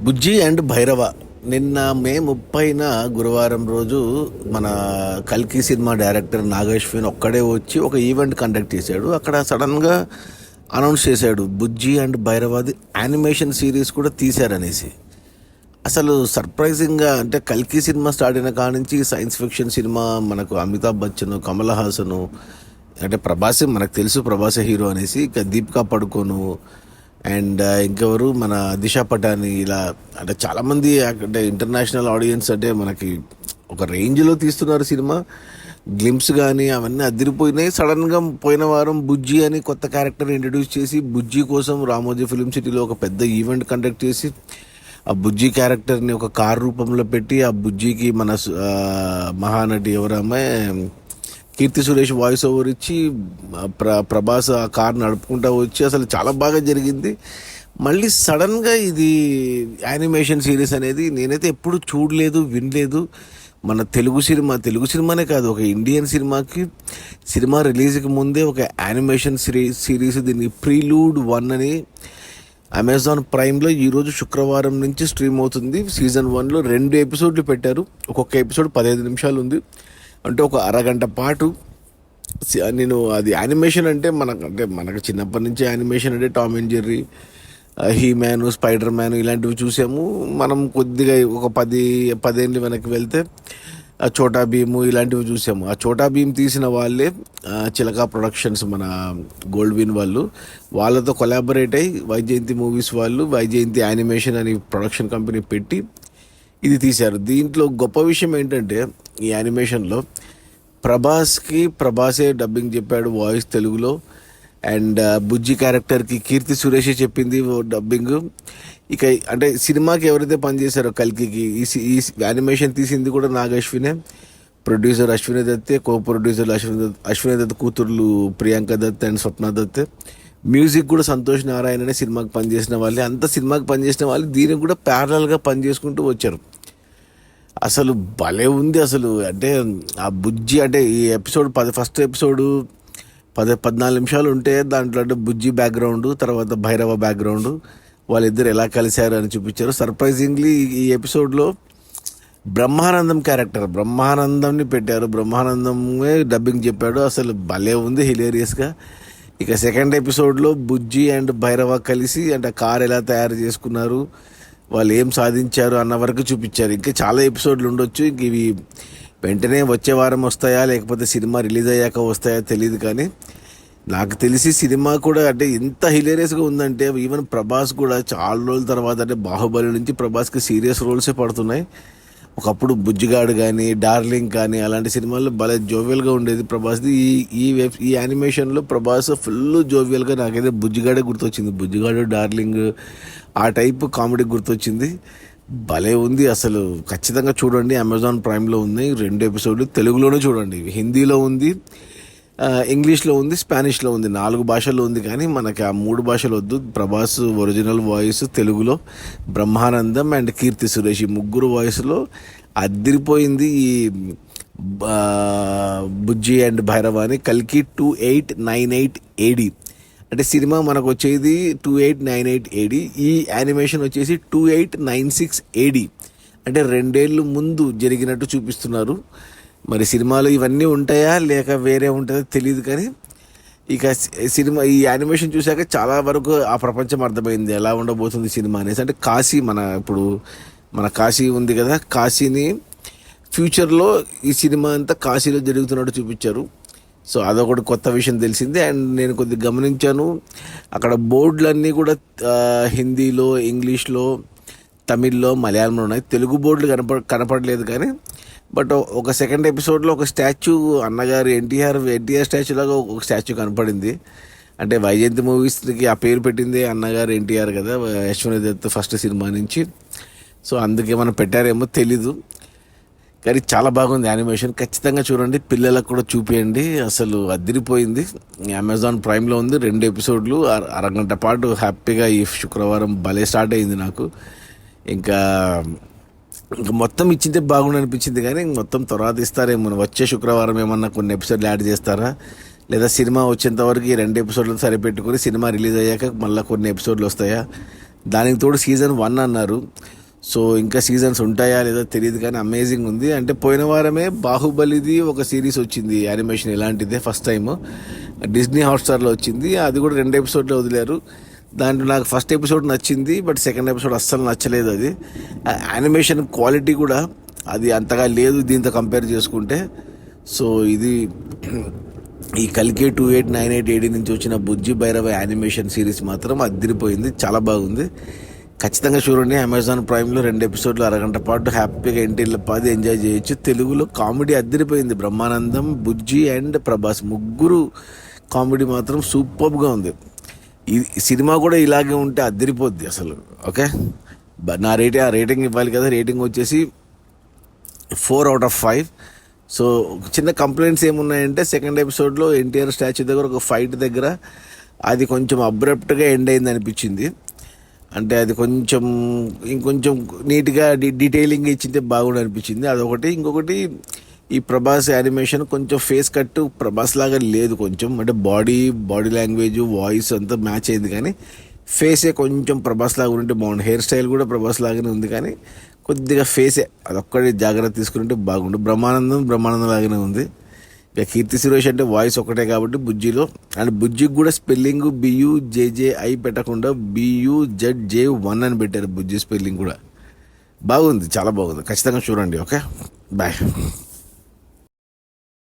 బుజ్జి and Bhairava నిన్న మే 30న గురువారం రోజు మన కల్కి సినిమా డైరెక్టర్ నాగేశ్విన్ ఒక్కడే వచ్చి ఒక ఈవెంట్ కండక్ట్ చేశాడు. అక్కడ సడన్గా అనౌన్స్ చేశాడు బుజ్జి అండ్ భైరవది యానిమేషన్ సిరీస్ కూడా తీశారనేసి. అసలు సర్ప్రైజింగ్గా అంటే కల్కి సినిమా స్టార్ట్ అయిన కాడ నుంచి సైన్స్ ఫిక్షన్ సినిమా మనకు అమితాబ్ బచ్చన్, కమల్ హాసను, అంటే ప్రభాసే మనకు తెలుసు, ప్రభాసే హీరో అనేసి, ఇక దీపికా పడుకోను అండ్ ఇంకెవరు మన దిశా పటాని, ఇలా అంటే చాలామంది అంటే ఇంటర్నేషనల్ ఆడియన్స్ అంటే మనకి ఒక రేంజ్లో తీస్తున్నారు సినిమా. గ్లిమ్స్ కానీ అవన్నీ అదిరిపోయినాయి. సడన్గా పోయిన వారం బుజ్జి అని కొత్త క్యారెక్టర్ ఇంట్రడ్యూస్ చేసి బుజ్జి కోసం రామోజీ ఫిలిం సిటీలో ఒక పెద్ద ఈవెంట్ కండక్ట్ చేసి ఆ బుజ్జి క్యారెక్టర్ని ఒక కార్ రూపంలో పెట్టి ఆ బుజ్జికి మన మహానటి ఎవరమ్మాయి కీర్తి సురేష్ వాయిస్ ఓవర్ ఇచ్చి ప్రభాస్ ఆ కార్ నడుపుకుంటూ వచ్చి అసలు చాలా బాగా జరిగింది. మళ్ళీ సడన్గా ఇది యానిమేషన్ సిరీస్ అనేది నేనైతే ఎప్పుడు చూడలేదు, వినలేదు. మన తెలుగు సినిమానే కాదు, ఒక ఇండియన్ సినిమా రిలీజ్కి ముందే ఒక యానిమేషన్ సిరీస్ దీన్ని ప్రీలూడ్ 1 అని అమెజాన్ ప్రైమ్లో ఈరోజు శుక్రవారం నుంచి స్ట్రీమ్ అవుతుంది. సీజన్ 1లో 2 ఎపిసోడ్లు పెట్టారు. ఒక్కొక్క ఎపిసోడ్ 15 నిమిషాలు ఉంది. అంటే ఒక అరగంట పాటు నేను అది యానిమేషన్ అంటే మనకు చిన్నప్పటి నుంచి యానిమేషన్ అంటే Tom and Jerry, he man, spider man ఇలాంటివి చూసాము. మనం కొద్దిగా ఒక 10 ఏళ్ళు వెనక్కి వెళ్తే చోటా భీము ఇలాంటివి చూసాము. ఆ చోటా భీమ్ తీసిన వాళ్ళే చిలకా ప్రొడక్షన్స్, మన గోల్డ్ విన్ వాళ్ళతో కొలాబరేట్ అయ్యి వైజయంతి మూవీస్ వాళ్ళు వైజయంతి యానిమేషన్ అని ప్రొడక్షన్ కంపెనీ పెట్టి ఇది తీశారు. దీంట్లో గొప్ప విషయం ఏంటంటే ఈ యానిమేషన్లో ప్రభాసే డబ్బింగ్ చెప్పాడు వాయిస్ తెలుగులో. అండ్ బుజ్జి క్యారెక్టర్కి కీర్తి సురేషే చెప్పింది డబ్బింగ్. ఇక అంటే సినిమాకి ఎవరైతే పనిచేశారో కల్కికి ఈ యానిమేషన్ తీసింది కూడా నాగశ్వినే. ప్రొడ్యూసర్ అశ్విని దత్తే, కో ప్రొడ్యూసర్ అశ్విని దత్ కూతుర్లు ప్రియాంక దత్ అండ్ స్వప్న దత్తే. మ్యూజిక్ కూడా సంతోష్ నారాయణనే సినిమాకి పనిచేసిన వాళ్ళే. అంత సినిమాకి పనిచేసిన వాళ్ళు దీనికి కూడా ప్యారలల్గా పనిచేసుకుంటూ వచ్చారు. అసలు భలే ఉంది అసలు. అంటే ఆ బుజ్జి అంటే ఈ ఎపిసోడ్ ఫస్ట్ ఎపిసోడ్ 14 నిమిషాలు ఉంటే దాంట్లో అంటే బుజ్జి బ్యాక్గ్రౌండ్, తర్వాత భైరవ బ్యాక్గ్రౌండ్, వాళ్ళిద్దరు ఎలా కలిశారు అని చూపించారు. సర్ప్రైజింగ్లీ ఈ ఎపిసోడ్లో బ్రహ్మానందంని పెట్టారు. బ్రహ్మానందమే డబ్బింగ్ చెప్పాడు. అసలు భలే ఉంది, హిలేరియస్గా. ఇక సెకండ్ ఎపిసోడ్లో బుజ్జి అండ్ భైరవ కలిసి అంటే కార్ ఎలా తయారు చేసుకున్నారు, వాళ్ళు ఏం సాధించారు అన్న వరకు చూపించారు. ఇంకా చాలా ఎపిసోడ్లు ఉండొచ్చు. ఇంక ఇవి వెంటనే వచ్చే వారం వస్తాయా లేకపోతే సినిమా రిలీజ్ అయ్యాక వస్తాయా తెలియదు. కానీ నాకు తెలిసి సినిమా కూడా అంటే ఎంత హిలేరియస్గా ఉందంటే ఈవెన్ ప్రభాస్ కూడా చాలా రోజుల తర్వాత అంటే బాహుబలి నుంచి ప్రభాస్కి సీరియస్ రోల్సే పడుతున్నాయి. ఒకప్పుడు బుజ్జిగాడు కానీ డార్లింగ్ కానీ అలాంటి సినిమాల్లో భలే జోవియల్గా ఉండేది ప్రభాస్ది. ఈ యానిమేషన్లో ప్రభాస్ ఫుల్ జోవియల్గా, నాకైతే బుజ్జిగాడే గుర్తొచ్చింది. బుజ్జిగాడు, డార్లింగ్ ఆ టైప్ కామెడీ గుర్తొచ్చింది. భలే ఉంది అసలు. ఖచ్చితంగా చూడండి, అమెజాన్ ప్రైమ్లో ఉన్నాయి 2 ఎపిసోడ్లు. తెలుగులోనే చూడండి, హిందీలో ఉంది, ఇంగ్లీష్లో ఉంది, స్పానిష్లో ఉంది, 4 భాషల్లో ఉంది. కానీ మనకి ఆ 3 భాషలు వద్దు. ప్రభాస్ ఒరిజినల్ వాయిస్ తెలుగులో, బ్రహ్మానందం అండ్ కీర్తి సురేష్ ఈ 3 వాయిస్లో అదిరిపోయింది. ఈ బుజ్జి అండ్ భైరవాని కల్కి 2898 AD అంటే సినిమా మనకు వచ్చేది 2898 AD. ఈ యానిమేషన్ వచ్చేసి 2896 AD అంటే 2 ఏళ్ళు ముందు జరిగినట్టు చూపిస్తున్నారు. మరి సినిమాలో ఇవన్నీ ఉంటాయా లేక వేరే ఉంటుందో తెలియదు. కానీ ఇక సినిమా ఈ యానిమేషన్ చూశాక చాలా వరకు ఆ ప్రపంచం అర్థమైంది ఎలా ఉండబోతుంది సినిమా అనేసి. అంటే కాశీ ఇప్పుడు మన కాశీ ఉంది కదా, కాశీని ఫ్యూచర్లో ఈ సినిమా అంతా కాశీలో జరుగుతున్నట్టు చూపించారు. సో అదొకటి కొత్త విషయం తెలిసింది. అండ్ నేను కొద్దిగా గమనించాను, అక్కడ బోర్డులన్నీ కూడా హిందీలో, ఇంగ్లీష్లో, తమిళ్లో, మలయాళంలో ఉన్నాయి. తెలుగు బోర్డులు కనపడలేదు. కానీ బట్ ఒక సెకండ్ ఎపిసోడ్లో ఒక స్టాచ్యూ, అన్నగారు ఎన్టీఆర్ స్టాచ్యూ లాగా ఒక స్టాచ్యూ కనపడింది. అంటే వైజయంతి మూవీస్కి ఆ పేరు పెట్టింది అన్నగారు ఎన్టీఆర్ కదా, అశ్విని దత్ ఫస్ట్ సినిమా నుంచి. సో అందుకే మనం పెట్టారేమో తెలీదు. కానీ చాలా బాగుంది యానిమేషన్. ఖచ్చితంగా చూడండి, పిల్లలకు కూడా చూపించండి. అసలు అదిరిపోయింది. అమెజాన్ ప్రైమ్లో ఉంది, 2 ఎపిసోడ్లు, అరగంట పాటు హ్యాపీగా ఈ శుక్రవారం భలే స్టార్ట్ అయింది నాకు. ఇంకా మొత్తం ఇచ్చింటే బాగుండి అనిపించింది. కానీ మొత్తం తర్వాత ఇస్తారేమో, వచ్చే శుక్రవారం ఏమన్నా కొన్ని ఎపిసోడ్లు యాడ్ చేస్తారా, లేదా సినిమా వచ్చేంత వరకు ఈ 2 ఎపిసోడ్లు సరిపెట్టుకుని సినిమా రిలీజ్ అయ్యాక మళ్ళీ కొన్ని ఎపిసోడ్లు వస్తాయా దానికి తోడు సీజన్ 1 అన్నారు. సో ఇంకా సీజన్స్ ఉంటాయా లేదో తెలియదు, కానీ అమేజింగ్ ఉంది. అంటే పోయిన వారమే బాహుబలిది ఒక సిరీస్ వచ్చింది యానిమేషన్, ఇలాంటిదే ఫస్ట్ టైం డిస్నీ హాట్స్టార్లో వచ్చింది. అది కూడా 2 ఎపిసోడ్లో వదిలారు. దాంట్లో నాకు ఫస్ట్ ఎపిసోడ్ నచ్చింది, బట్ సెకండ్ ఎపిసోడ్ అస్సలు నచ్చలేదు. అది యానిమేషన్ క్వాలిటీ కూడా అది అంతగా లేదు దీంతో కంపేర్ చేసుకుంటే. సో ఇది ఈ కల్కి 2898 AD నుంచి వచ్చిన బుజ్జి భైరవ యానిమేషన్ సిరీస్ మాత్రం అదిరిపోయింది, చాలా బాగుంది. ఖచ్చితంగా చూడండి. అమెజాన్ ప్రైమ్లో 2 ఎపిసోడ్లు అరగంట పాటు హ్యాపీగా ఇంటిలో పాది ఎంజాయ్ చేయొచ్చు. తెలుగులో కామెడీ అదిరిపోయింది. బ్రహ్మానందం, బుజ్జి అండ్ ప్రభాస్ ముగ్గురు కామెడీ మాత్రం సూపర్గా ఉంది. ఈ సినిమా కూడా ఇలాగే ఉంటే అదిరిపోద్ది అసలు. ఓకే, నా రేటింగ్ ఇవ్వాలి కదా. రేటింగ్ వచ్చేసి 4/5. సో చిన్న కంప్లైంట్స్ ఏమున్నాయంటే, సెకండ్ ఎపిసోడ్లో ఎన్టీఆర్ స్టాచ్యూ దగ్గర ఒక ఫైట్ దగ్గర అది కొంచెం అబ్రప్ట్గా ఎండ్ అయింది అనిపించింది. అంటే అది కొంచెం ఇంకొంచెం నీట్గా డీటెయిలింగ్ ఇచ్చింటే బాగుండు అనిపించింది, అదొకటి. ఇంకొకటి, ఈ ప్రభాస్ యానిమేషన్ కొంచెం ఫేస్ కట్ ప్రభాస్ లాగా లేదు. కొంచెం అంటే బాడీ లాంగ్వేజ్, వాయిస్ అంతా మ్యాచ్ అయింది, కానీ ఫేసే కొంచెం ప్రభాస్ లాగా ఉంటే బాగుండు. హెయిర్ స్టైల్ కూడా ప్రభాస్ లాగానే ఉంది, కానీ కొద్దిగా ఫేసే అదొక్కటి జాగ్రత్త తీసుకుంటే బాగుండు. బ్రహ్మానందం లాగానే ఉంది. ఇక కీర్తి సురేష్ అంటే వాయిస్ ఒకటే కాబట్టి బుజ్జిలో, అండ్ బుజ్జికి కూడా స్పెల్లింగ్ BUJJI పెట్టకుండా BUZJ1 అని పెట్టారు. బుజ్జి స్పెల్లింగ్ కూడా బాగుంది, చాలా బాగుంది. ఖచ్చితంగా చూడండి. Okay, bye.